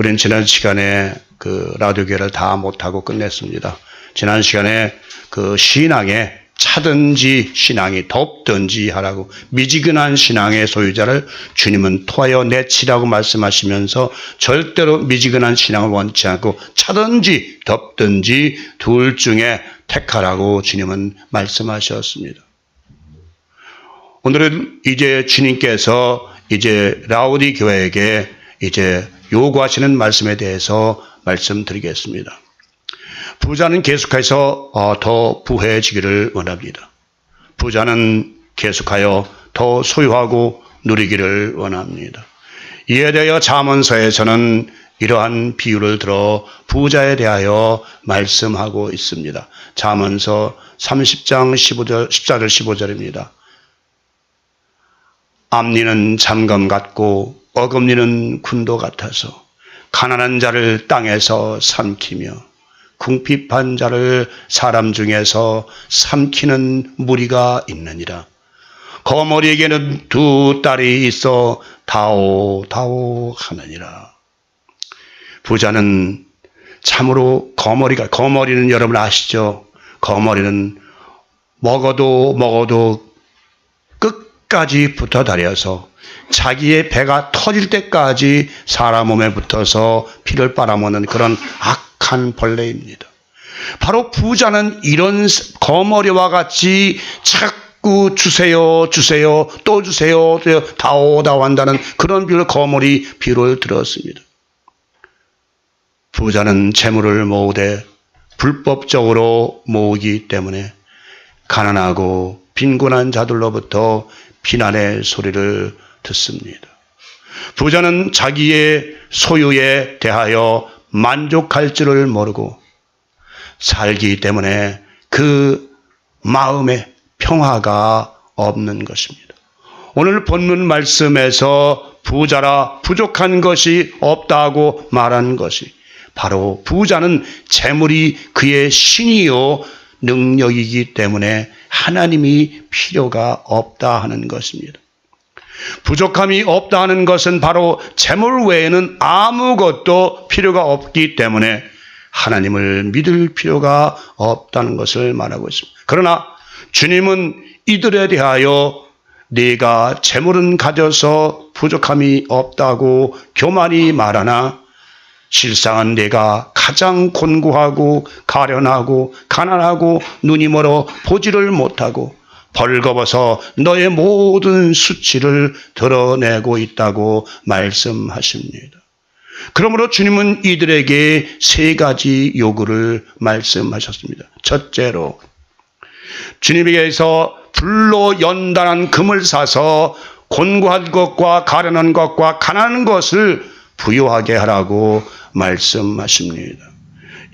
우리는 지난 시간에 그 라디오교회를 다 못하고 끝냈습니다. 지난 시간에 그 신앙에 차든지 신앙이 덥든지 하라고 미지근한 신앙의 소유자를 주님은 토하여 내치라고 말씀하시면서 절대로 미지근한 신앙을 원치 않고 차든지 덥든지 둘 중에 택하라고 주님은 말씀하셨습니다. 오늘은 이제 주님께서 이제 라오디 교회에게 이제 요구하시는 말씀에 대해서 말씀드리겠습니다. 부자는 계속해서 더 부해지기를 원합니다. 부자는 계속하여 더 소유하고 누리기를 원합니다. 이에 대하여 잠언서에서는 이러한 비유를 들어 부자에 대하여 말씀하고 있습니다. 잠언서 30장 14절 15절입니다. 앞니는 잠검 같고 어금니는 군도 같아서 가난한 자를 땅에서 삼키며 궁핍한 자를 사람 중에서 삼키는 무리가 있느니라. 거머리에게는 두 딸이 있어 다오 하느니라. 부자는 참으로 거머리는 여러분 아시죠? 거머리는 먹어도 끝까지 붙어 다녀서 자기의 배가 터질 때까지 사람 몸에 붙어서 피를 빨아먹는 그런 악한 벌레입니다. 바로 부자는 이런 거머리와 같이 자꾸 주세요 또 주세요 다오 한다는 그런 비유를 거머리 비유를 들었습니다. 부자는 재물을 모으되 불법적으로 모으기 때문에 가난하고 빈곤한 자들로부터 비난의 소리를 듣습니다. 부자는 자기의 소유에 대하여 만족할 줄을 모르고 살기 때문에 그 마음에 평화가 없는 것입니다. 오늘 본문 말씀에서 부자라 부족한 것이 없다고 말한 것이 바로 부자는 재물이 그의 신이요 능력이기 때문에 하나님이 필요가 없다 하는 것입니다. 부족함이 없다 하는 것은 바로 재물 외에는 아무것도 필요가 없기 때문에 하나님을 믿을 필요가 없다는 것을 말하고 있습니다. 그러나 주님은 이들에 대하여 네가 재물은 가져서 부족함이 없다고 교만히 말하나 실상은 네가 가장 곤고하고 가련하고 가난하고 눈이 멀어 보지를 못하고 벌거벗어 너의 모든 수치를 드러내고 있다고 말씀하십니다. 그러므로 주님은 이들에게 세 가지 요구를 말씀하셨습니다. 첫째로 주님에게서 불로 연단한 금을 사서 곤고한 것과 가련한 것과 가난한 것을 부요하게 하라고 말씀하십니다.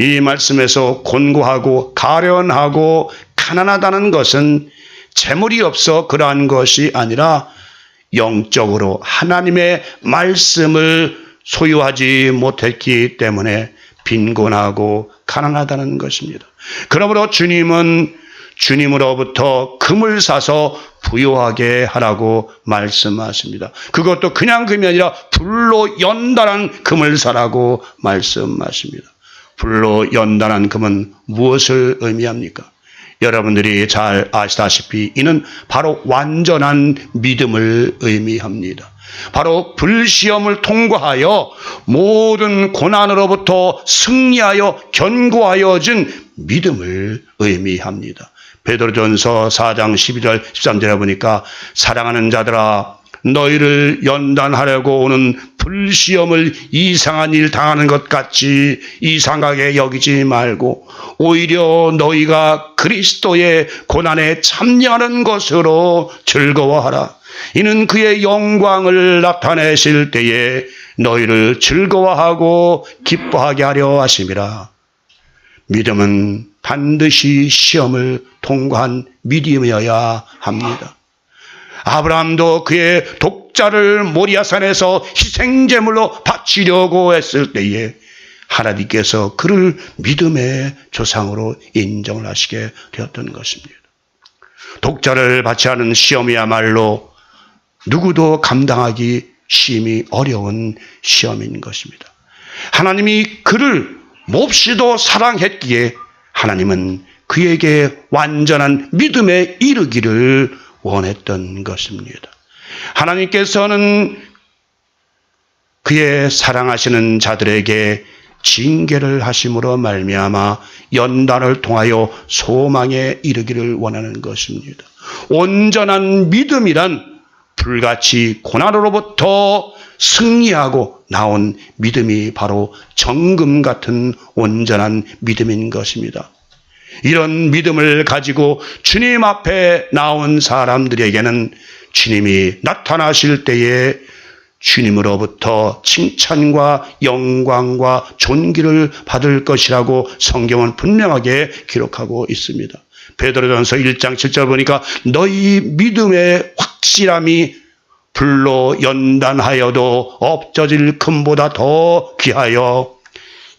이 말씀에서 곤고하고 가련하고 가난하다는 것은 재물이 없어 그러한 것이 아니라 영적으로 하나님의 말씀을 소유하지 못했기 때문에 빈곤하고 가난하다는 것입니다. 그러므로 주님은 주님으로부터 금을 사서 부요하게 하라고 말씀하십니다. 그것도 그냥 금이 아니라 불로 연단한 금을 사라고 말씀하십니다. 불로 연단한 금은 무엇을 의미합니까? 여러분들이 잘 아시다시피 이는 바로 완전한 믿음을 의미합니다. 바로 불시험을 통과하여 모든 고난으로부터 승리하여 견고하여진 믿음을 의미합니다. 베드로전서 4장 12절 13절에 보니까 사랑하는 자들아 너희를 연단하려고 오는 불시험을 이상한 일 당하는 것 같이 이상하게 여기지 말고 오히려 너희가 그리스도의 고난에 참여하는 것으로 즐거워하라. 이는 그의 영광을 나타내실 때에 너희를 즐거워하고 기뻐하게 하려 하심이라. 믿음은 반드시 시험을 통과한 믿음이어야 합니다. 아브라함도 그의 독자를 모리아산에서 희생제물로 바치려고 했을 때에 하나님께서 그를 믿음의 조상으로 인정을 하시게 되었던 것입니다. 독자를 바치하는 시험이야말로 누구도 감당하기 심히 어려운 시험인 것입니다. 하나님이 그를 몹시도 사랑했기에 하나님은 그에게 완전한 믿음에 이르기를 원했던 것입니다. 하나님께서는 그의 사랑하시는 자들에게 징계를 하심으로 말미암아 연단을 통하여 소망에 이르기를 원하는 것입니다. 온전한 믿음이란 불같이 고난으로부터 승리하고 나온 믿음이 바로 정금 같은 온전한 믿음인 것입니다. 이런 믿음을 가지고 주님 앞에 나온 사람들에게는 주님이 나타나실 때에 주님으로부터 칭찬과 영광과 존귀를 받을 것이라고 성경은 분명하게 기록하고 있습니다. 베드로전서 1장 7절 보니까 너희 믿음의 확실함이 불로 연단하여도 없어질 금보다 더 귀하여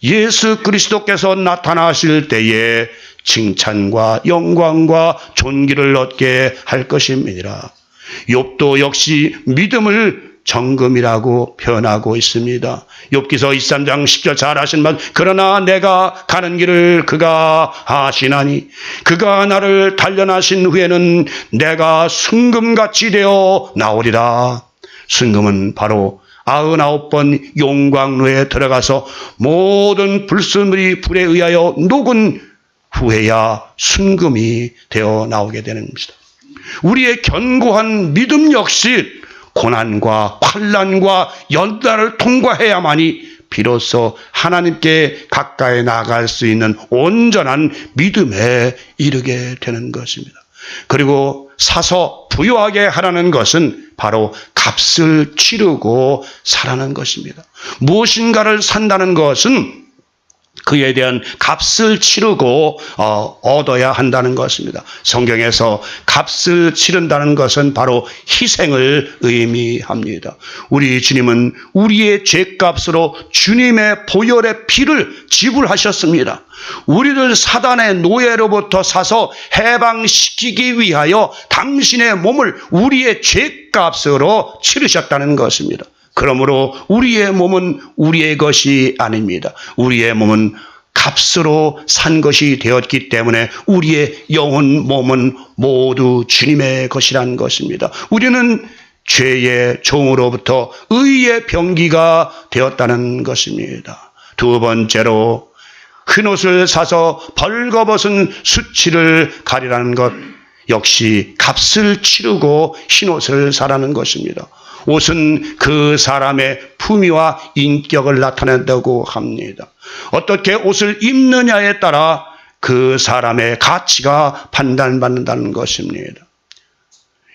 예수 그리스도께서 나타나실 때에 칭찬과 영광과 존귀를 얻게 할 것입니다. 욥도 역시 믿음을 정금이라고 표현하고 있습니다. 욥기서 23장 10절 잘 아신 말, 그러나 내가 가는 길을 그가 아시나니 그가 나를 단련하신 후에는 내가 순금같이 되어 나오리라. 순금은 바로 99번 용광로에 들어가서 모든 불순물이 불에 의하여 녹은 후에야 순금이 되어 나오게 되는 것입니다. 우리의 견고한 믿음 역시 고난과 환난과 연단을 통과해야만이 비로소 하나님께 가까이 나아갈 수 있는 온전한 믿음에 이르게 되는 것입니다. 그리고 사서 부유하게 하라는 것은 바로 값을 치르고 사라는 것입니다. 무엇인가를 산다는 것은 그에 대한 값을 치르고 얻어야 한다는 것입니다. 성경에서 값을 치른다는 것은 바로 희생을 의미합니다. 우리 주님은 우리의 죄값으로 주님의 보혈의 피를 지불하셨습니다. 우리를 사단의 노예로부터 사서 해방시키기 위하여 당신의 몸을 우리의 죄값으로 치르셨다는 것입니다. 그러므로 우리의 몸은 우리의 것이 아닙니다. 우리의 몸은 값으로 산 것이 되었기 때문에 우리의 영혼 몸은 모두 주님의 것이란 것입니다. 우리는 죄의 종으로부터 의의 병기가 되었다는 것입니다. 두 번째로 흰옷을 사서 벌거벗은 수치를 가리라는 것 역시 값을 치르고 흰옷을 사라는 것입니다. 옷은 그 사람의 품위와 인격을 나타낸다고 합니다. 어떻게 옷을 입느냐에 따라 그 사람의 가치가 판단받는다는 것입니다.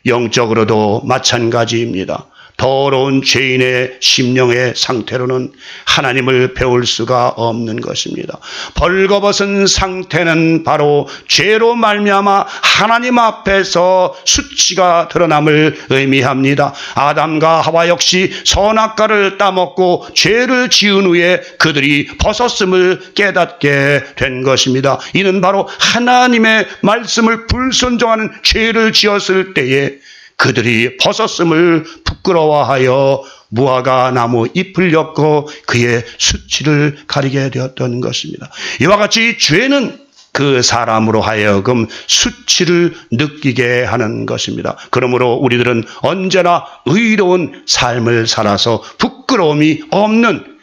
영적으로도 마찬가지입니다. 더러운 죄인의 심령의 상태로는 하나님을 배울 수가 없는 것입니다. 벌거벗은 상태는 바로 죄로 말미암아 하나님 앞에서 수치가 드러남을 의미합니다. 아담과 하와 역시 선악과를 따먹고 죄를 지은 후에 그들이 벗었음을 깨닫게 된 것입니다. 이는 바로 하나님의 말씀을 불순종하는 죄를 지었을 때에 그들이 벗었음을 부끄러워하여 무화과 나무 잎을 엮고 그의 수치를 가리게 되었던 것입니다. 이와 같이 죄는 그 사람으로 하여금 수치를 느끼게 하는 것입니다. 그러므로 우리들은 언제나 의로운 삶을 살아서 부끄러움이 없는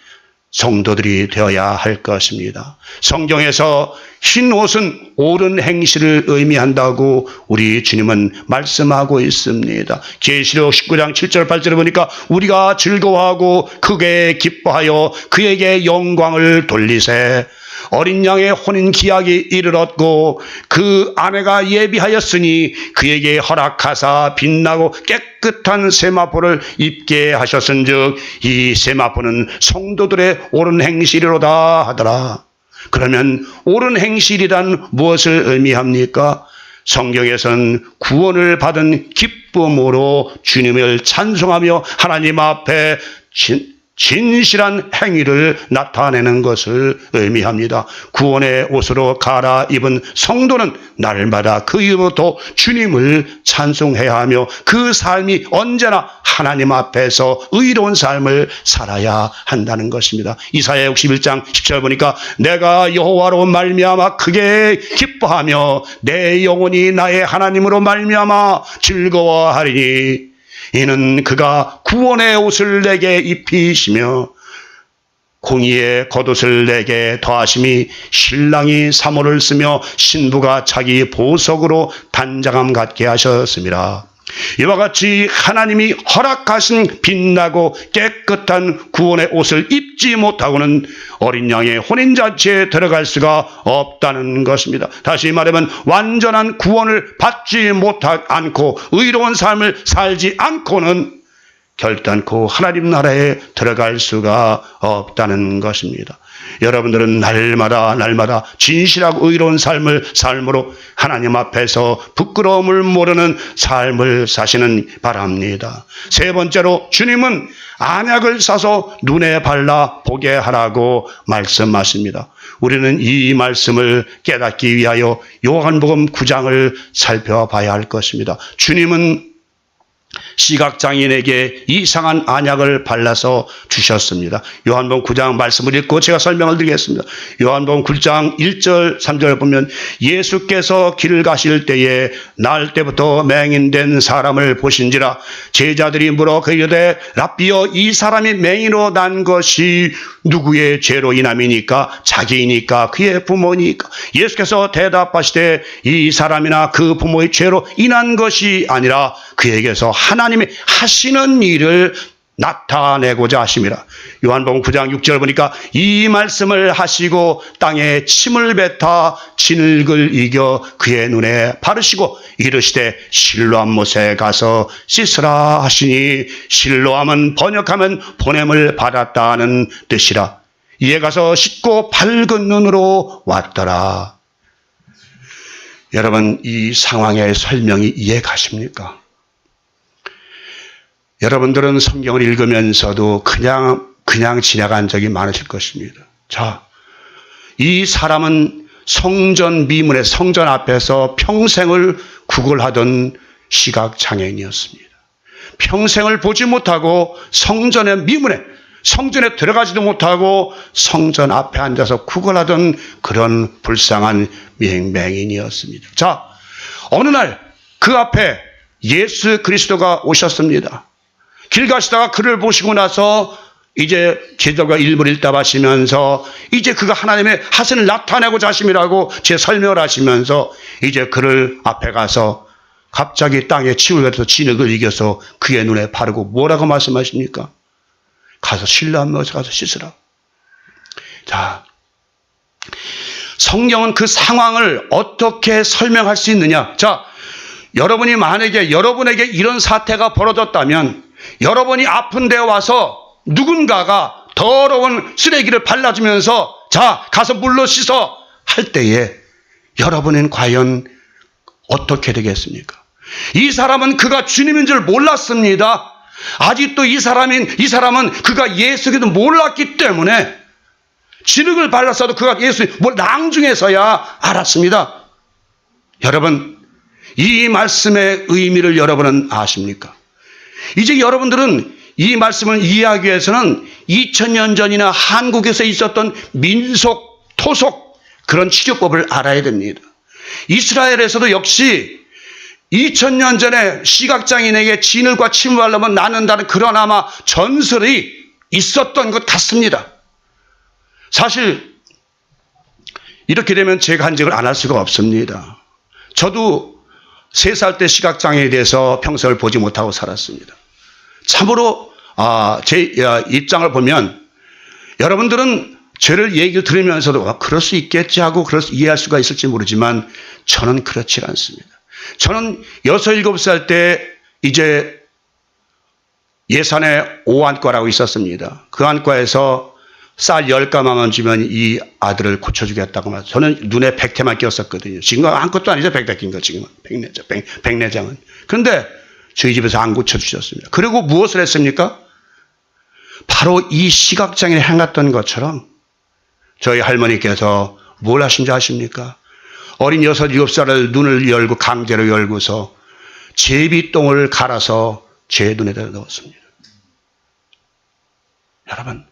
성도들이 되어야 할 것입니다. 성경에서 흰 옷은 옳은 행실을 의미한다고 우리 주님은 말씀하고 있습니다. 계시록 19장 7절 8절에 보니까 우리가 즐거워하고 크게 기뻐하여 그에게 영광을 돌리세. 어린 양의 혼인 기약이 이르렀고 그 아내가 예비하였으니 그에게 허락하사 빛나고 깨끗한 세마포를 입게 하셨은즉 이 세마포는 성도들의 옳은 행실이로다 하더라. 그러면 옳은 행실이란 무엇을 의미합니까? 성경에서는 구원을 받은 기쁨으로 주님을 찬송하며 하나님 앞에 진실한 행위를 나타내는 것을 의미합니다. 구원의 옷으로 갈아입은 성도는 날마다 그 이후부터 주님을 찬송해야 하며 그 삶이 언제나 하나님 앞에서 의로운 삶을 살아야 한다는 것입니다. 이사야 61장 10절 보니까 내가 여호와로 말미암아 크게 기뻐하며 내 영혼이 나의 하나님으로 말미암아 즐거워하리니 이는 그가 구원의 옷을 내게 입히시며 공의의 겉옷을 내게 더하심이 신랑이 사모를 쓰며 신부가 자기 보석으로 단장함 같게 하셨습니다. 이와 같이 하나님이 허락하신 빛나고 깨끗한 구원의 옷을 입지 못하고는 어린 양의 혼인잔치에 들어갈 수가 없다는 것입니다. 다시 말하면 완전한 구원을 받지 않고 의로운 삶을 살지 않고는 결단코 하나님 나라에 들어갈 수가 없다는 것입니다. 여러분들은 날마다 진실하고 의로운 삶으로 하나님 앞에서 부끄러움을 모르는 삶을 사시는 바랍니다. 세 번째로 주님은 안약을 사서 눈에 발라 보게 하라고 말씀하십니다. 우리는 이 말씀을 깨닫기 위하여 요한복음 9장을 살펴봐야 할 것입니다. 주님은 시각장애인에게 이상한 안약을 발라서 주셨습니다. 요한복음 9장 말씀을 읽고 제가 설명을 드리겠습니다. 요한복음 9장 1절 3절 보면 예수께서 길을 가실 때에 날 때부터 맹인된 사람을 보신지라 제자들이 물어 그이르되 랍비여 이 사람이 맹인으로 난 것이 누구의 죄로 인함이니까 자기이니까 그의 부모니까 예수께서 대답하시되 이 사람이나 그 부모의 죄로 인한 것이 아니라 그에게서 하나님이 하시는 일을 나타내고자 하심이라. 요한복음 9장 6절 보니까 이 말씀을 하시고 땅에 침을 뱉어 진흙을 이겨 그의 눈에 바르시고 이르시되 실로암 못에 가서 씻으라 하시니 실로암은 번역하면 보냄을 받았다는 뜻이라. 이에 가서 씻고 밝은 눈으로 왔더라. 여러분 이 상황의 설명이 이해 가십니까? 여러분들은 성경을 읽으면서도 그냥 지나간 적이 많으실 것입니다. 자, 이 사람은 성전 미문에 성전 앞에서 평생을 구걸하던 시각장애인이었습니다. 평생을 보지 못하고 성전의 미문에 성전에 들어가지도 못하고 성전 앞에 앉아서 구걸하던 그런 불쌍한 맹인이었습니다. 자, 어느 날 그 앞에 예수 그리스도가 오셨습니다. 길 가시다가 그를 보시고 나서 이제 제자가 일물일답하시면서 이제 그가 하나님의 하신을 나타내고자 하심이라고 제 설명을 하시면서 이제 그를 앞에 가서 갑자기 땅에 침을 뱉어서 진흙을 이겨서 그의 눈에 바르고 뭐라고 말씀하십니까? 가서 실로암 못에 가서 씻으라. 자, 성경은 그 상황을 어떻게 설명할 수 있느냐? 자, 여러분이 만약에 여러분에게 이런 사태가 벌어졌다면 여러분이 아픈 데 와서 누군가가 더러운 쓰레기를 발라주면서 자 가서 물로 씻어 할 때에 여러분은 과연 어떻게 되겠습니까? 이 사람은 그가 주님인 줄 몰랐습니다. 아직도 이 사람은 그가 예수님도 몰랐기 때문에 진흙을 발랐어도 그가 예수 낭중에서야 알았습니다. 여러분 이 말씀의 의미를 여러분은 아십니까? 이제 여러분들은 이 말씀을 이해하기 위해서는 2000년 전이나 한국에서 있었던 민속, 토속 그런 치료법을 알아야 됩니다. 이스라엘에서도 역시 2000년 전에 시각장애인에게 진흙과 침을 바르면 낫는다는 그런 아마 전설이 있었던 것 같습니다. 사실 이렇게 되면 제 간증을 안 할 수가 없습니다. 저도 3살 때 시각장애에 대해서 평생을 보지 못하고 살았습니다. 참으로 제 입장을 보면 여러분들은 저를 얘기를 들으면서도 그럴 수 있겠지 하고 이해할 수가 있을지 모르지만 저는 그렇지 않습니다. 저는 6, 7살 때 이제 예산에 5안과라고 있었습니다. 그 안과에서 쌀 10가마만 주면 이 아들을 고쳐주겠다고 말해서 저는 눈에 백태만 끼었었거든요. 지금은 아무것도 아니죠. 백태 낀 거 지금은. 백내장은. 그런데 저희 집에서 안 고쳐주셨습니다. 그리고 무엇을 했습니까? 바로 이 시각장애인이 행했던 것처럼 저희 할머니께서 뭘 하신지 아십니까? 어린 6, 7살을 눈을 열고 강제로 열고서 제비똥을 갈아서 제 눈에다 넣었습니다. 여러분,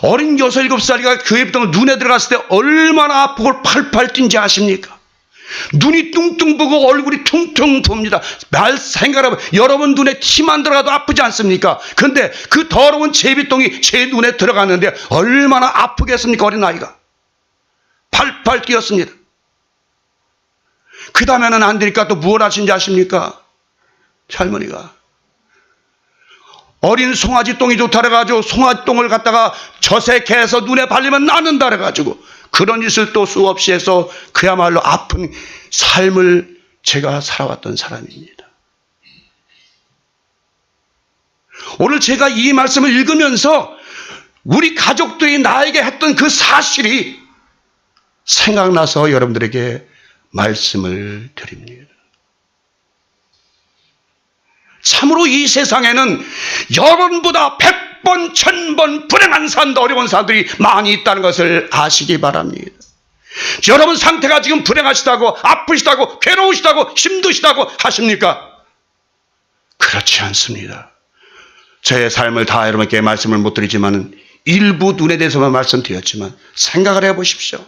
어린 6, 7살이가 제비똥을 눈에 들어갔을 때 얼마나 아프고 팔팔 뛴지 아십니까? 눈이 뚱뚱 부고 얼굴이 퉁퉁 붑니다. 말 생각해보면 여러분 눈에 티만 들어가도 아프지 않습니까? 그런데 그 더러운 제비똥이 제 눈에 들어갔는데 얼마나 아프겠습니까? 어린아이가 팔팔 뛰었습니다. 그 다음에는 안 되니까 또 무엇 하신지 아십니까? 할머니가 어린 송아지 똥이 좋다 그래가지고 송아지 똥을 갖다가 저색해서 눈에 발리면 낫는다 그래가지고 그런 짓을 또 수없이 해서 그야말로 아픈 삶을 제가 살아왔던 사람입니다. 오늘 제가 이 말씀을 읽으면서 우리 가족들이 나에게 했던 그 사실이 생각나서 여러분들에게 말씀을 드립니다. 참으로 이 세상에는 여러분보다 100번, 1000번 불행한 사람도 어려운 사람들이 많이 있다는 것을 아시기 바랍니다. 여러분 상태가 지금 불행하시다고 아프시다고 괴로우시다고 힘드시다고 하십니까? 그렇지 않습니다. 제 삶을 다 여러분께 말씀을 못 드리지만 일부 눈에 대해서만 말씀드렸지만 생각을 해보십시오.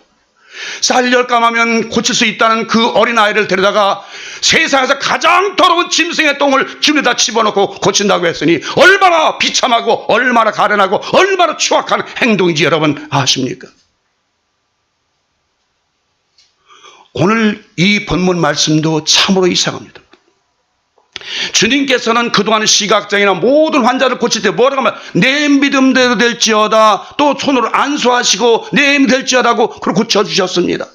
쌀열감하면 고칠 수 있다는 그 어린아이를 데려다가 세상에서 가장 더러운 짐승의 똥을 기운에다 집어넣고 고친다고 했으니 얼마나 비참하고 얼마나 가련하고 얼마나 추악한 행동인지 여러분 아십니까? 오늘 이 본문 말씀도 참으로 이상합니다. 주님께서는 그동안 시각장애나 모든 환자를 고칠 때 뭐라고 하면 내 믿음대로 될지어다, 또 손으로 안수하시고 내 믿음 될지어다고 그걸 고쳐주셨습니다.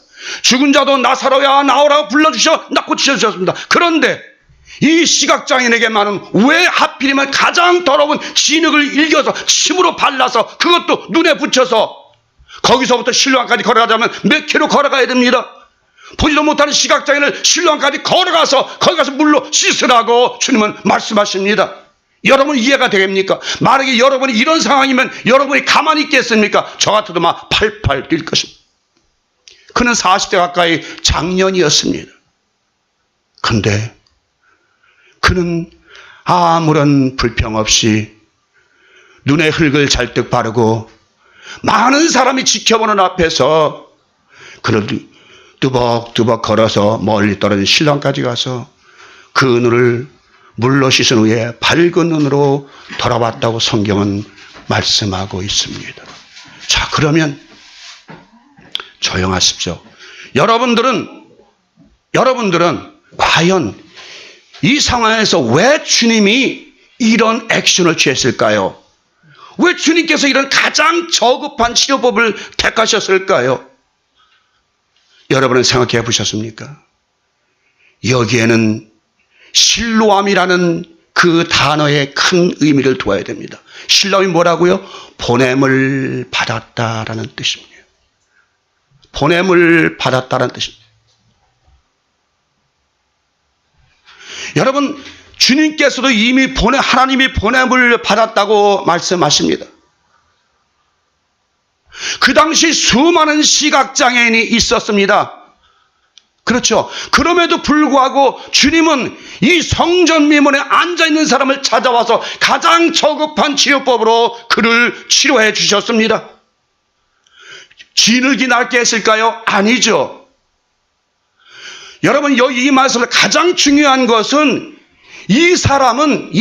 죽은 자도 나사로야 나오라고 불러주셔 나 고쳐주셨습니다. 그런데 이 시각장애인에게만은 왜 하필이면 가장 더러운 진흙을 일겨서 침으로 발라서 그것도 눈에 붙여서 거기서부터 실로암까지 걸어가자면 몇 킬로 걸어가야 됩니다. 보지도 못하는 시각장애인을 실로암까지 걸어가서 거기 가서 물로 씻으라고 주님은 말씀하십니다. 여러분 이해가 되겠습니까? 만약에 여러분이 이런 상황이면 여러분이 가만히 있겠습니까? 저 같아도 막 팔팔 뛸 것입니다. 그는 40대 가까이 장년이었습니다. 그런데 그는 아무런 불평 없이 눈에 흙을 잘뜩 바르고 많은 사람이 지켜보는 앞에서 그는 뚜벅뚜벅 걸어서 멀리 떨어진 신랑까지 가서 그 눈을 물로 씻은 후에 밝은 눈으로 돌아왔다고 성경은 말씀하고 있습니다. 자, 그러면 조용하십시오. 여러분들은 과연 이 상황에서 왜 주님이 이런 액션을 취했을까요? 왜 주님께서 이런 가장 저급한 치료법을 택하셨을까요? 여러분은 생각해 보셨습니까? 여기에는 실로암이라는 그 단어의 큰 의미를 두어야 됩니다. 실로암이 뭐라고요? 보냄을 받았다라는 뜻입니다. 보냄을 받았다는 뜻입니다. 여러분, 주님께서도 이미 하나님이 보냄을 받았다고 말씀하십니다. 그 당시 수많은 시각장애인이 있었습니다. 그렇죠. 그럼에도 불구하고 주님은 이 성전 미문에 앉아있는 사람을 찾아와서 가장 저급한 치료법으로 그를 치료해 주셨습니다. 진흙이 낫게 했을까요? 아니죠. 여러분, 여기 이 말씀에서 가장 중요한 것은 이 사람은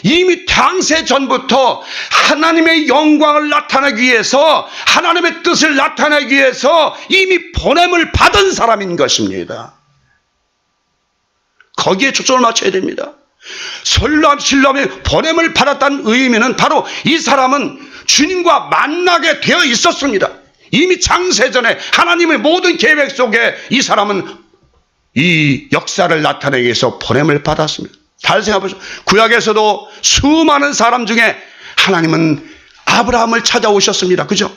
이미 당세 전부터 하나님의 영광을 나타내기 위해서 하나님의 뜻을 나타내기 위해서 이미 보냄을 받은 사람인 것입니다. 거기에 초점을 맞춰야 됩니다. 실로암의 보냄을 받았다는 의미는 바로 이 사람은 주님과 만나게 되어 있었습니다. 이미 창세전에 하나님의 모든 계획 속에 이 사람은 이 역사를 나타내기 위해서 보냄을 받았습니다. 잘 생각해보세요. 구약에서도 수많은 사람 중에 하나님은 아브라함을 찾아오셨습니다. 그죠?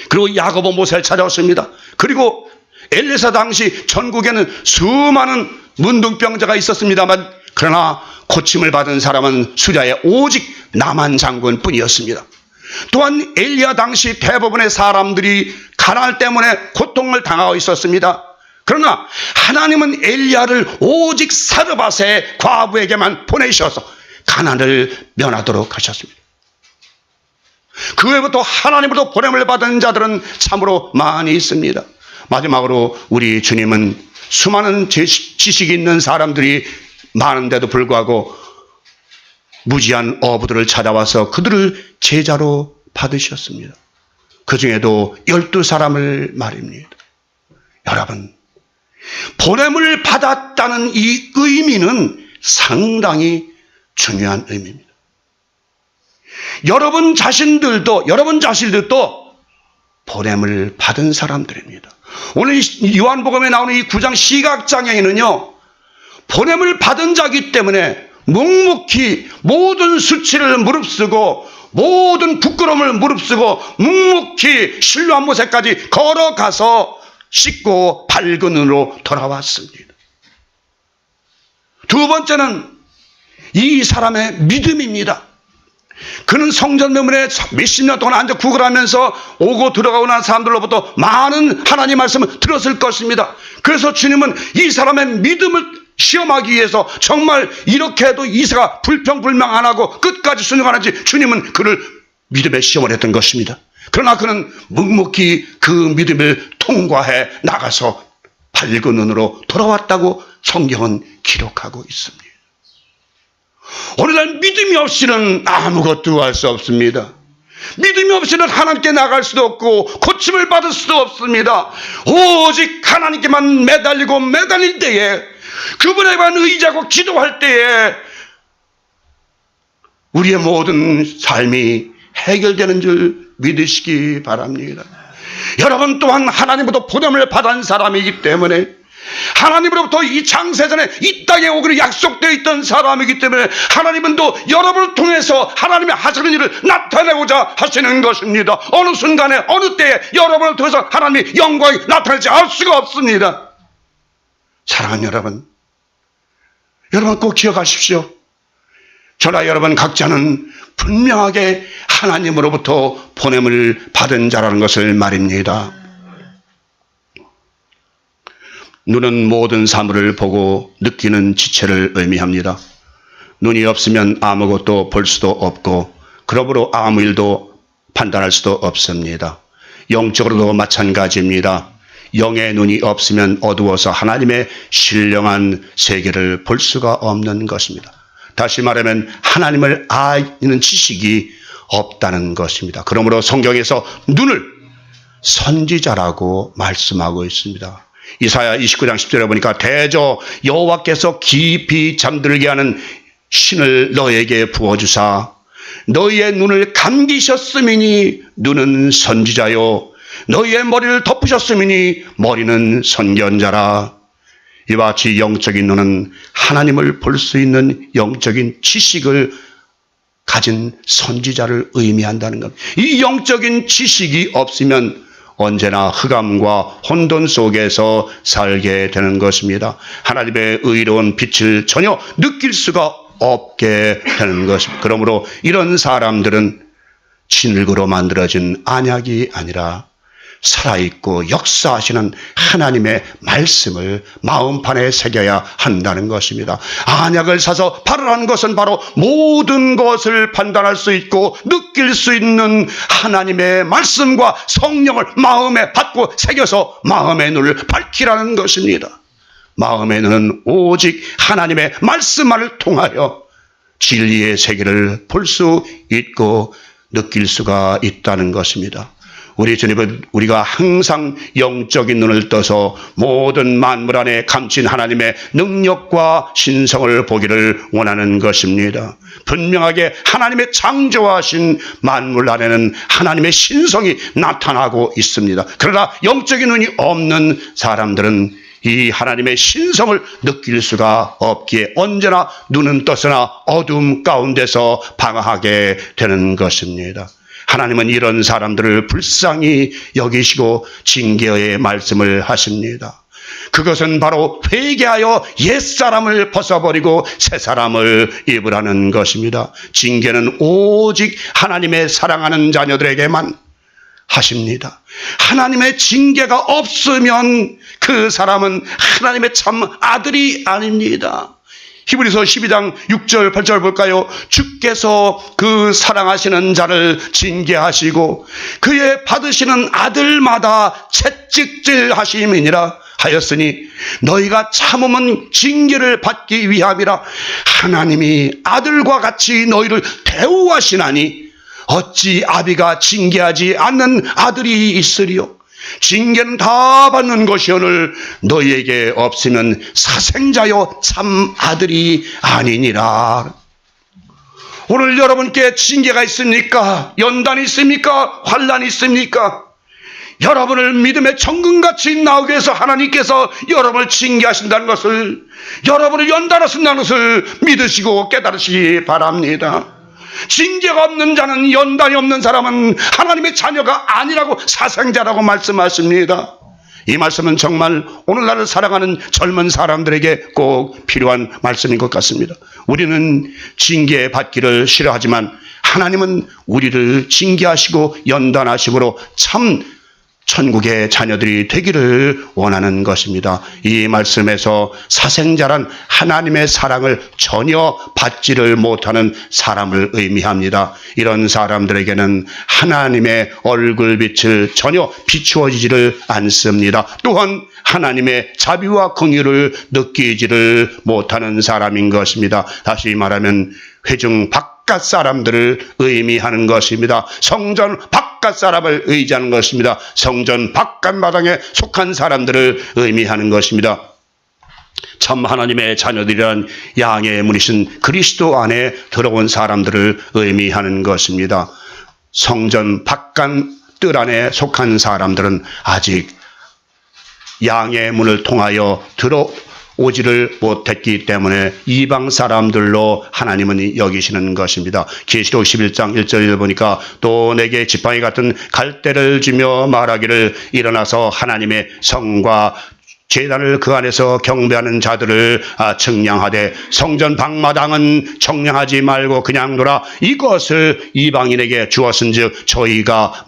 그리고 야고보 모세를 찾아왔습니다. 그리고 엘리사 당시 전국에는 수많은 문둥병자가 있었습니다만 그러나 고침을 받은 사람은 수자의 오직 나만 장군 뿐이었습니다. 또한 엘리야 당시 대부분의 사람들이 가날 때문에 고통을 당하고 있었습니다. 그러나 하나님은 엘리야를 오직 사르밧의 과부에게만 보내셔서 가난을 면하도록 하셨습니다. 그 외부터 하나님으로부터 보냄을 받은 자들은 참으로 많이 있습니다. 마지막으로 우리 주님은 수많은 지식이 있는 사람들이 많은데도 불구하고 무지한 어부들을 찾아와서 그들을 제자로 받으셨습니다. 그 중에도 12사람을 말입니다. 여러분, 보냄을 받았다는 이 의미는 상당히 중요한 의미입니다. 여러분 자신들도 보냄을 받은 사람들입니다. 오늘 요한복음에 나오는 이 9장 시각장애인은요, 보냄을 받은 자이기 때문에 묵묵히 모든 수치를 무릅쓰고 모든 부끄러움을 무릅쓰고 묵묵히 실로암못에까지 걸어가서 씻고 밝은 눈으로 돌아왔습니다. 두 번째는 이 사람의 믿음입니다. 그는 성전 매물에 몇십 년 동안 앉아 구걸하면서 오고 들어가고 난 사람들로부터 많은 하나님 말씀을 들었을 것입니다. 그래서 주님은 이 사람의 믿음을 시험하기 위해서 정말 이렇게 해도 이사가 불평불명 안 하고 끝까지 순종하는지 주님은 그를 믿음의 시험을 했던 것입니다. 그러나 그는 묵묵히 그 믿음을 통과해 나가서 밝은 눈으로 돌아왔다고 성경은 기록하고 있습니다. 오늘날 믿음이 없이는 아무것도 할 수 없습니다. 믿음이 없이는 하나님께 나갈 수도 없고 고침을 받을 수도 없습니다. 오직 하나님께만 매달릴 때에, 그분에게만 의지하고 기도할 때에 우리의 모든 삶이 해결되는 줄 믿으시기 바랍니다. 여러분 또한 하나님으로부터 보냄을 받은 사람이기 때문에, 하나님으로부터 이 창세전에 이 땅에 오기로 약속되어 있던 사람이기 때문에 하나님은 또 여러분을 통해서 하나님의 하시는 일을 나타내고자 하시는 것입니다. 어느 순간에 어느 때에 여러분을 통해서 하나님의 영광이 나타날지 알 수가 없습니다. 사랑하는 여러분, 여러분 꼭 기억하십시오. 저나 여러분 각자는 분명하게 하나님으로부터 보냄을 받은 자라는 것을 말입니다. 눈은 모든 사물을 보고 느끼는 지체를 의미합니다. 눈이 없으면 아무것도 볼 수도 없고 그러므로 아무 일도 판단할 수도 없습니다. 영적으로도 마찬가지입니다. 영의 눈이 없으면 어두워서 하나님의 신령한 세계를 볼 수가 없는 것입니다. 다시 말하면 하나님을 아는 지식이 없다는 것입니다. 그러므로 성경에서 눈을 선지자라고 말씀하고 있습니다. 이사야 29장 10절에 보니까 대저 여호와께서 깊이 잠들게 하는 신을 너에게 부어주사 너희의 눈을 감기셨음이니 눈은 선지자요 너희의 머리를 덮으셨음이니 머리는 선견자라. 이와 같이 영적인 눈은 하나님을 볼 수 있는 영적인 지식을 가진 선지자를 의미한다는 겁니다. 이 영적인 지식이 없으면 언제나 흑암과 혼돈 속에서 살게 되는 것입니다. 하나님의 의로운 빛을 전혀 느낄 수가 없게 되는 것입니다. 그러므로 이런 사람들은 진흙으로 만들어진 안약이 아니라 살아있고 역사하시는 하나님의 말씀을 마음판에 새겨야 한다는 것입니다. 안약을 사서 바르라는 것은 바로 모든 것을 판단할 수 있고 느낄 수 있는 하나님의 말씀과 성령을 마음에 받고 새겨서 마음의 눈을 밝히라는 것입니다. 마음의 눈은 오직 하나님의 말씀만을 통하여 진리의 세계를 볼 수 있고 느낄 수가 있다는 것입니다. 우리 주님은 우리가 항상 영적인 눈을 떠서 모든 만물 안에 감춘 하나님의 능력과 신성을 보기를 원하는 것입니다. 분명하게 하나님의 창조하신 만물 안에는 하나님의 신성이 나타나고 있습니다. 그러나 영적인 눈이 없는 사람들은 이 하나님의 신성을 느낄 수가 없기에 언제나 눈은 떴으나 어둠 가운데서 방황하게 되는 것입니다. 하나님은 이런 사람들을 불쌍히 여기시고 징계의 말씀을 하십니다. 그것은 바로 회개하여 옛사람을 벗어버리고 새사람을 입으라는 것입니다. 징계는 오직 하나님의 사랑하는 자녀들에게만 하십니다. 하나님의 징계가 없으면 그 사람은 하나님의 참 아들이 아닙니다. 히브리서 12장 6절 8절 볼까요? 주께서 그 사랑하시는 자를 징계하시고 그의 받으시는 아들마다 채찍질하심이니라 하였으니 너희가 참음은 징계를 받기 위함이라. 하나님이 아들과 같이 너희를 대우하시나니 어찌 아비가 징계하지 않는 아들이 있으리요. 징계는 다 받는 것이오늘 너희에게 없으면 사생자여 참 아들이 아니니라. 오늘 여러분께 징계가 있습니까? 연단이 있습니까? 환난이 있습니까? 여러분을 믿음의 정금같이 나오게 해서 하나님께서 여러분을 징계하신다는 것을, 여러분을 연단하신다는 것을 믿으시고 깨달으시기 바랍니다. 징계가 없는 자는, 연단이 없는 사람은 하나님의 자녀가 아니라고 사생자라고 말씀하십니다. 이 말씀은 정말 오늘날을 살아가는 젊은 사람들에게 꼭 필요한 말씀인 것 같습니다. 우리는 징계받기를 싫어하지만 하나님은 우리를 징계하시고 연단하심으로 참 천국의 자녀들이 되기를 원하는 것입니다. 이 말씀에서 사생자란 하나님의 사랑을 전혀 받지를 못하는 사람을 의미합니다. 이런 사람들에게는 하나님의 얼굴빛을 전혀 비추어지지를 않습니다. 또한 하나님의 자비와 긍휼을 느끼지를 못하는 사람인 것입니다. 다시 말하면 회중 바깥 사람들을 의미하는 것입니다. 성전 바깥 사람을 의지하는 것입니다. 성전 바깥 마당에 속한 사람들을 의미하는 것입니다. 참 하나님의 자녀들이란 양의 문이신 그리스도 안에 들어온 사람들을 의미하는 것입니다. 성전 바깥 뜰 안에 속한 사람들은 아직 양의 문을 통하여 들어오지를 못했기 때문에 이방 사람들로 하나님은 여기시는 것입니다. 계시록 11장 1절을 보니까 또 내게 지팡이 같은 갈대를 주며 말하기를 일어나서 하나님의 성과 제단을 그 안에서 경배하는 자들을 측량하되 성전 방마당은 청량하지 말고 그냥 둬라. 이것을 이방인에게 주었은즉 저희가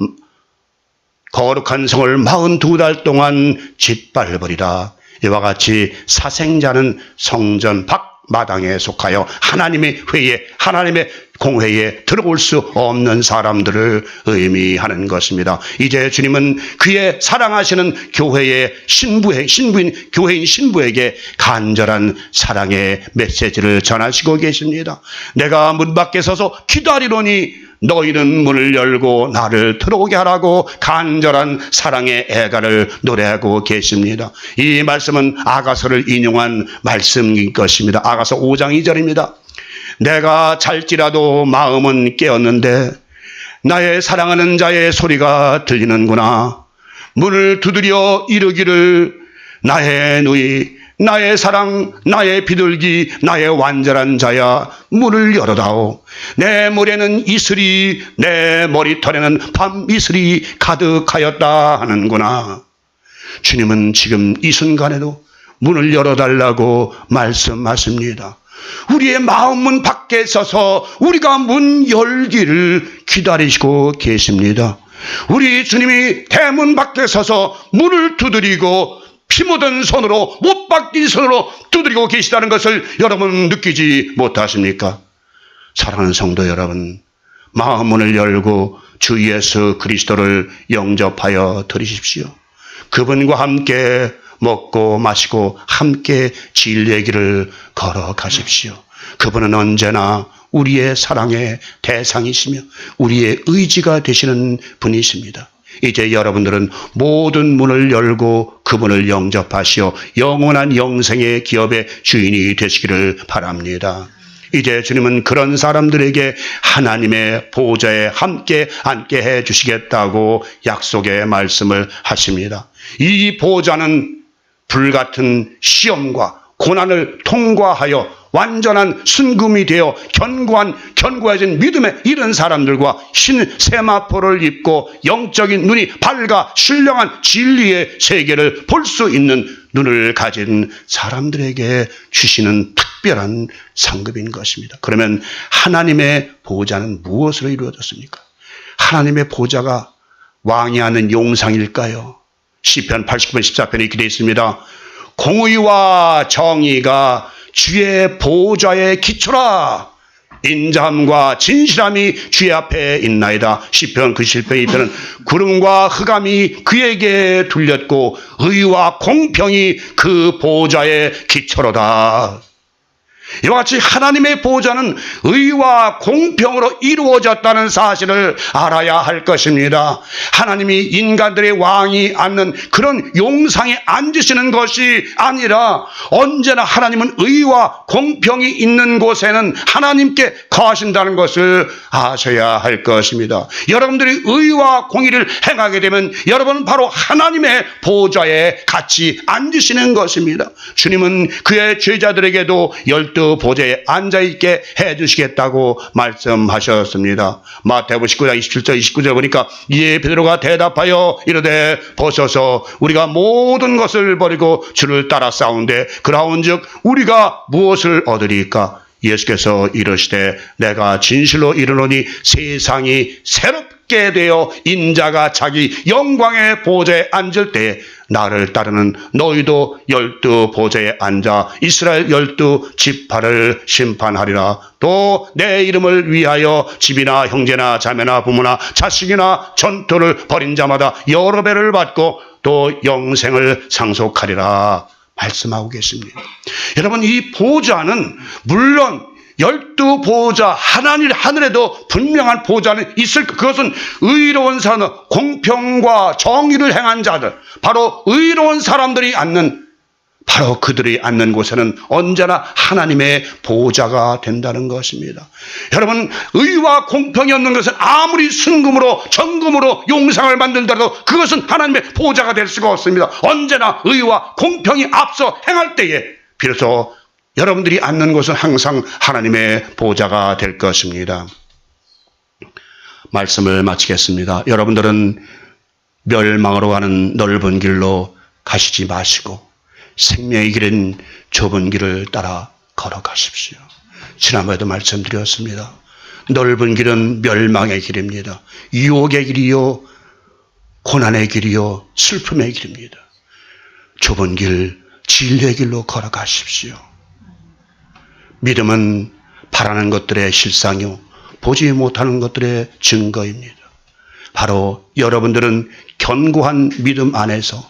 거룩한 성을 42달 동안 짓밟으리라. 이와 같이 사생자는 성전 밖마당에 속하여 하나님의 회에, 하나님의 공회에 들어올 수 없는 사람들을 의미하는 것입니다. 이제 주님은 그의 사랑하시는 교회의 신부인 교회인 신부에게 간절한 사랑의 메시지를 전하시고 계십니다. 내가 문 밖에 서서 기다리노니 너희는 문을 열고 나를 들어오게 하라고 간절한 사랑의 애가를 노래하고 계십니다. 이 말씀은 아가서를 인용한 말씀인 것입니다. 아가서 5장 2절입니다. 내가 잘지라도 마음은 깨었는데 나의 사랑하는 자의 소리가 들리는구나. 문을 두드려 이르기를 나의 누이, 나의 사랑, 나의 비둘기, 나의 완전한 자야, 문을 열어다오. 내 머리에는 이슬이, 내 머리털에는 밤 이슬이 가득하였다 하는구나. 주님은 지금 이 순간에도 문을 열어달라고 말씀하십니다. 우리의 마음문 밖에 서서 우리가 문 열기를 기다리시고 계십니다. 우리 주님이 대문 밖에 서서 문을 두드리고 피 묻은 손으로, 못 박힌 손으로 두드리고 계시다는 것을 여러분 느끼지 못하십니까? 사랑하는 성도 여러분, 마음문을 열고 주 예수 그리스도를 영접하여 드리십시오. 그분과 함께 먹고 마시고 함께 진리의 길을 걸어가십시오. 그분은 언제나 우리의 사랑의 대상이시며 우리의 의지가 되시는 분이십니다. 이제 여러분들은 모든 문을 열고 그분을 영접하시어 영원한 영생의 기업의 주인이 되시기를 바랍니다. 이제 주님은 그런 사람들에게 하나님의 보좌에 함께 앉게 해 주시겠다고 약속의 말씀을 하십니다. 이 보좌는 불같은 시험과 고난을 통과하여 완전한 순금이 되어 견고해진 믿음의 이런 사람들과 흰 세마포를 입고 영적인 눈이 밝아 신령한 진리의 세계를 볼 수 있는 눈을 가진 사람들에게 주시는 특별한 상급인 것입니다. 그러면 하나님의 보좌는 무엇으로 이루어졌습니까? 하나님의 보좌가 왕이 하는 용상일까요? 시편 89편 14편에 이렇게 되어 있습니다. 공의와 정의가 주의 보좌에 기초라. 인자함과 진실함이 주의 앞에 있나이다. 시편 97편 2편은 구름과 흑암이 그에게 둘렸고 의와 공평이 그 보좌에 기초로다. 이와 같이 하나님의 보좌는 의와 공평으로 이루어졌다는 사실을 알아야 할 것입니다. 하나님이 인간들의 왕이 앉는 그런 용상에 앉으시는 것이 아니라 언제나 하나님은 의와 공평이 있는 곳에는 하나님께 거하신다는 것을 아셔야 할 것입니다. 여러분들이 의와 공의를 행하게 되면 여러분은 바로 하나님의 보좌에 같이 앉으시는 것입니다. 주님은 그의 제자들에게도 12 보좌에 앉아있게 해주시겠다고 말씀하셨습니다. 마태복음 19장 27절 29절 보니까 이에 베드로가 대답하여 이르되 보소서 우리가 모든 것을 버리고 주를 따라 싸운데 그라온즉 우리가 무엇을 얻으리까? 예수께서 이르시되 내가 진실로 이르노니 세상이 새롭게 되어 인자가 자기 영광의 보좌에 앉을 때에 나를 따르는 너희도 12 보좌에 앉아 이스라엘 12 지파를 심판하리라. 또 내 이름을 위하여 집이나 형제나 자매나 부모나 자식이나 전토를 벌인 자마다 여러 배를 받고 또 영생을 상속하리라 말씀하고 계십니다. 여러분, 이 보좌는 물론 12 보좌, 하늘에도 분명한 보좌는 있을, 그것은 의로운 사람, 공평과 정의를 행한 자들, 바로 의로운 사람들이 앉는, 바로 그들이 앉는 곳에는 언제나 하나님의 보좌가 된다는 것입니다. 여러분, 의와 공평이 없는 것은 아무리 순금으로 정금으로 용상을 만들더라도 그것은 하나님의 보좌가 될 수가 없습니다. 언제나 의와 공평이 앞서 행할 때에 비로소 여러분들이 앉는 곳은 항상 하나님의 보좌가 될 것입니다. 말씀을 마치겠습니다. 여러분들은 멸망으로 가는 넓은 길로 가시지 마시고 생명의 길은 좁은 길을 따라 걸어가십시오. 지난번에도 말씀드렸습니다. 넓은 길은 멸망의 길입니다. 유혹의 길이요, 고난의 길이요, 슬픔의 길입니다. 좁은 길, 진리의 길로 걸어가십시오. 믿음은 바라는 것들의 실상이요 보지 못하는 것들의 증거입니다. 바로 여러분들은 견고한 믿음 안에서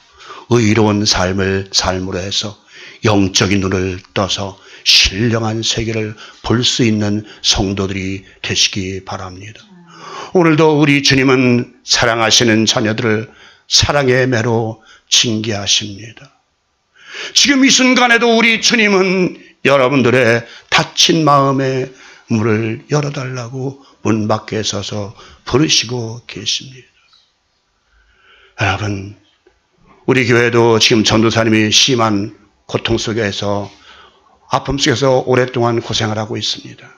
의로운 삶을 삶으로 해서 영적인 눈을 떠서 신령한 세계를 볼 수 있는 성도들이 되시기 바랍니다. 오늘도 우리 주님은 사랑하시는 자녀들을 사랑의 매로 징계하십니다. 지금 이 순간에도 우리 주님은 여러분들의 다친 마음에 문을 열어달라고 문 밖에 서서 부르시고 계십니다. 여러분, 우리 교회도 지금 전도사님이 심한 고통 속에서 아픔 속에서 오랫동안 고생을 하고 있습니다.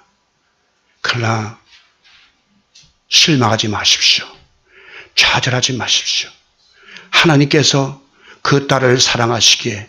그러나 실망하지 마십시오. 좌절하지 마십시오. 하나님께서 그 딸을 사랑하시기에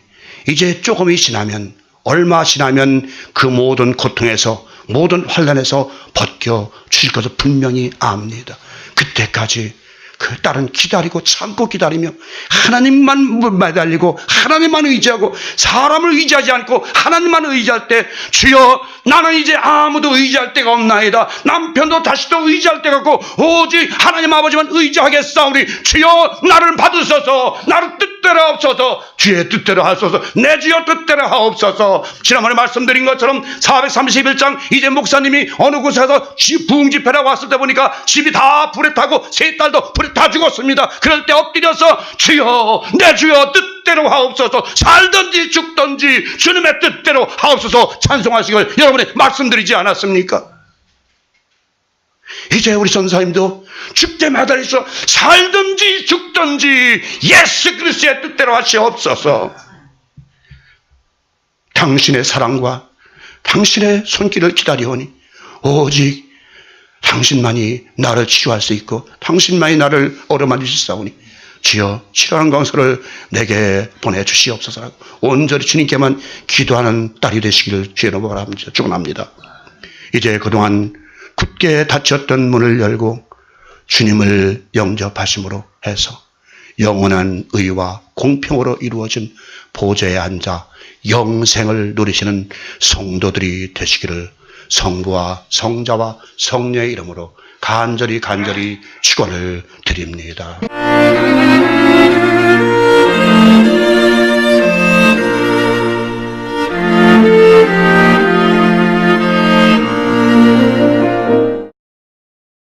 이제 조금이 지나면, 얼마 지나면 그 모든 고통에서, 모든 환난에서 벗겨 주실 것을 분명히 압니다. 그때까지 그 딸은 기다리고 참고 기다리며 하나님만 매달리고 하나님만 의지하고 사람을 의지하지 않고 하나님만 의지할 때, 주여 나는 이제 아무도 의지할 데가 없나이다. 남편도 다시도 의지할 데가 없고 오직 하나님 아버지만 의지하겠사오니 주여 나를 받으소서. 나를 뜻대로 하옵소서. 주의 뜻대로 하옵소서. 내 주여 뜻대로 하옵소서. 지난번에 말씀드린 것처럼 431장 이제 목사님이 어느 곳에서 부흥집회라고 왔을 때 보니까 집이 다 불에 타고 세 딸도 불에 다 죽었습니다. 그럴 때 엎드려서 주여 내 주여 뜻대로 하옵소서. 살든지 죽든지 주님의 뜻대로 하옵소서 찬송하시길 여러분이 말씀드리지 않았습니까? 이제 우리 전사님도 죽게 매달려서 살든지 죽든지 예수 그리스도의 뜻대로 하시옵소서. 당신의 사랑과 당신의 손길을 기다리오니 오직 당신만이 나를 치유할 수 있고 당신만이 나를 어루만질 수 있사오니 주여 치료하는 강서를 내게 보내주시옵소서라고 온전히 주님께만 기도하는 딸이 되시기를 주의 이름으로 바랍니다. 축원합니다. 이제 그동안 굳게 닫혔던 문을 열고 주님을 영접하심으로 해서 영원한 의와 공평으로 이루어진 보좌에 앉아 영생을 누리시는 성도들이 되시기를 성부와 성자와 성령의 이름으로 간절히 축원을 드립니다.